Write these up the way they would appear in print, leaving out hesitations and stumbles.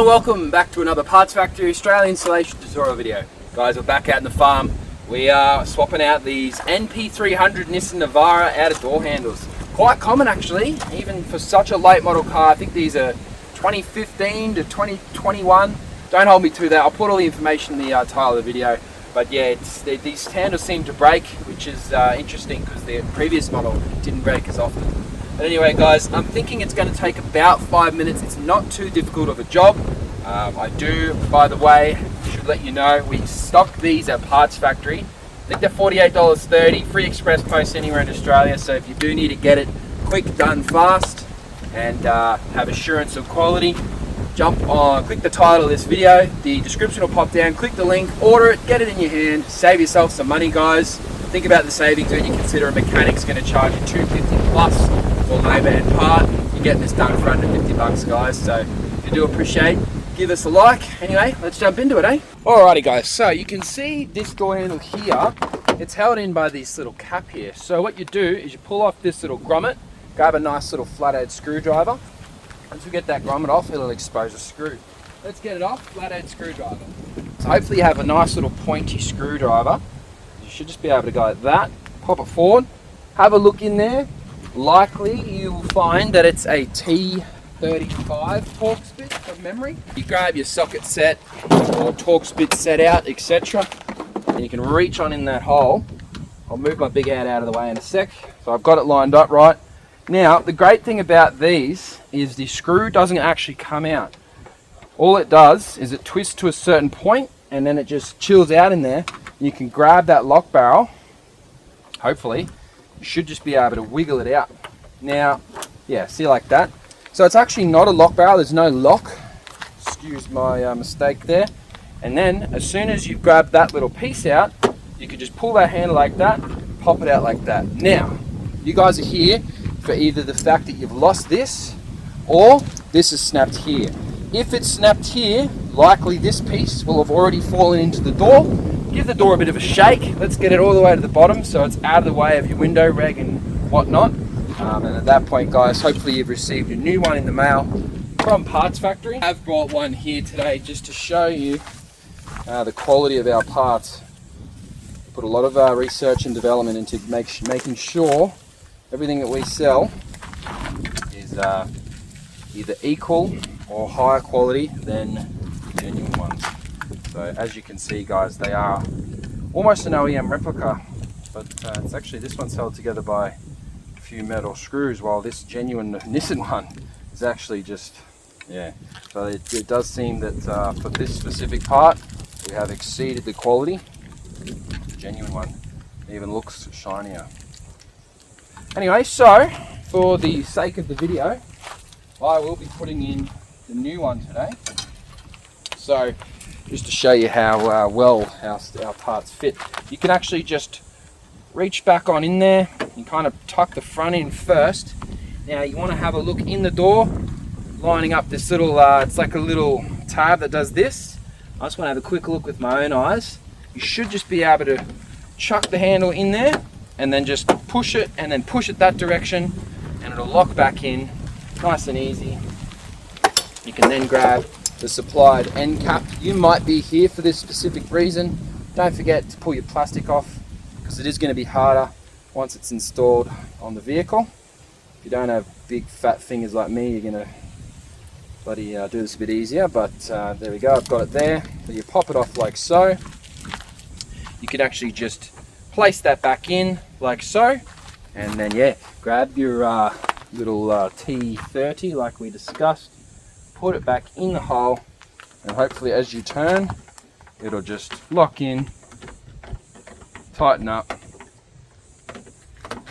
Hello and welcome back to another Parts Factory Australia installation tutorial video. Guys, we're back out in the farm. We are swapping out these NP300 Nissan Navara out of door handles. Quite common actually, even for such a late model car. I think these are 2015 to 2021. Don't hold me to that. I'll put all the information in the title of the video. But yeah, these handles seem to break, which is interesting because the previous model didn't break as often. But anyway guys, I'm thinking it's going to take about 5 minutes. It's not too difficult of a job. I do, by the way, should let you know, we stock these at Parts Factory. I think they're $48.30, free express post anywhere in Australia. So if you do need to get it quick, done fast, and have assurance of quality, jump on, click the title of this video. The description will pop down, click the link, order it, get it in your hand, save yourself some money guys. Think about the savings when you consider a mechanic's going to charge you $250 plus for labour and part. You're getting this done for under $50 guys, so if you do appreciate, give us a like. Anyway, let's jump into it, eh? Alrighty guys, so you can see this door handle here, it's held in by this little cap here. So what you do is you pull off this little grommet, grab a nice little flathead screwdriver. Once we get that grommet off, it'll expose a screw. Let's get it off, flathead screwdriver. So hopefully you have a nice little pointy screwdriver. You should just be able to go like that, pop it forward, have a look in there. Likely you will find that it's a T35 torque spit from memory. You grab your socket set or torque spit set out, etc. and you can reach on in that hole. I'll move my big hand out of the way in a sec. So I've got it lined up right. Now the great thing about these is the screw doesn't actually come out. All it does is it twists to a certain point and then it just chills out in there. You can grab that lock barrel, hopefully. You should just be able to wiggle it out. Now, yeah, see like that. So it's actually not a lock barrel, there's no lock. Excuse my mistake there. And then, as soon as you've grabbed that little piece out, you can just pull that handle like that, pop it out like that. Now, you guys are here for either the fact that you've lost this, or this is snapped here. If it's snapped here, likely this piece will have already fallen into the door. Give the door a bit of a shake. Let's get it all the way to the bottom so it's out of the way of your window reg and whatnot. And at that point guys, hopefully you've received a new one in the mail from Parts Factory. I've brought one here today just to show you the quality of our parts. Put a lot of research and development into making sure everything that we sell is either equal or higher quality than genuine ones. So as you can see guys, they are almost an OEM replica, but it's actually, this one's held together by a few metal screws, while this genuine Nissan one is actually just, yeah. So it does seem that for this specific part, we have exceeded the quality. The genuine one even looks shinier. Anyway, so for the sake of the video, I will be putting in the new one today. So just to show you how well our parts fit, you can actually just reach back on in there and kind of tuck the front in first. Now you want to have a look in the door, lining up this little, it's like a little tab that does this. I just want to have a quick look with my own eyes. You should just be able to chuck the handle in there and then just push it and then push it that direction and it'll lock back in nice and easy. You can then grab the supplied end cap. You might be here for this specific reason. Don't forget to pull your plastic off because it is going to be harder once it's installed on the vehicle. If you don't have big fat fingers like me, you're going to bloody do this a bit easier, but there we go, I've got it there. So you pop it off like so. You can actually just place that back in like so, and then yeah, grab your little T30 like we discussed, put it back in the hole, and hopefully as you turn, it'll just lock in, tighten up,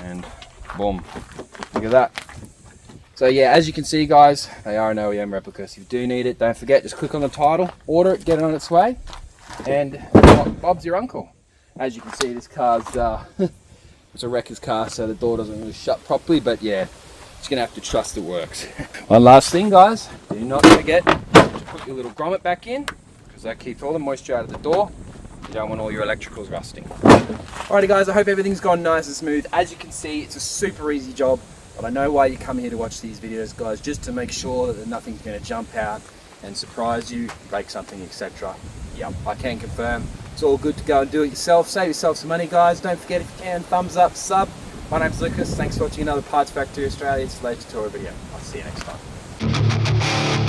and boom, look at that. So yeah, as you can see guys, they are an OEM replica. So if you do need it, don't forget, just click on the title, order it, get it on its way, and Bob's your uncle. As you can see, this car's it's a wrecker's car, so the door doesn't really shut properly, but yeah, just gonna have to trust it works. One last thing guys, do not forget to put your little grommet back in, because that keeps all the moisture out of the door. You don't want all your electricals rusting. Alrighty guys, I hope everything's gone nice and smooth. As you can see, it's a super easy job, but I know why you come here to watch these videos guys, just to make sure that nothing's going to jump out and surprise you, break something, etc. Yep, I can confirm. It's all good to go and do it yourself. Save yourself some money, guys. Don't forget, if you can, thumbs up, sub. My name's Lucas. Thanks for watching another Parts Factory Australia installation tutorial video. I'll see you next time.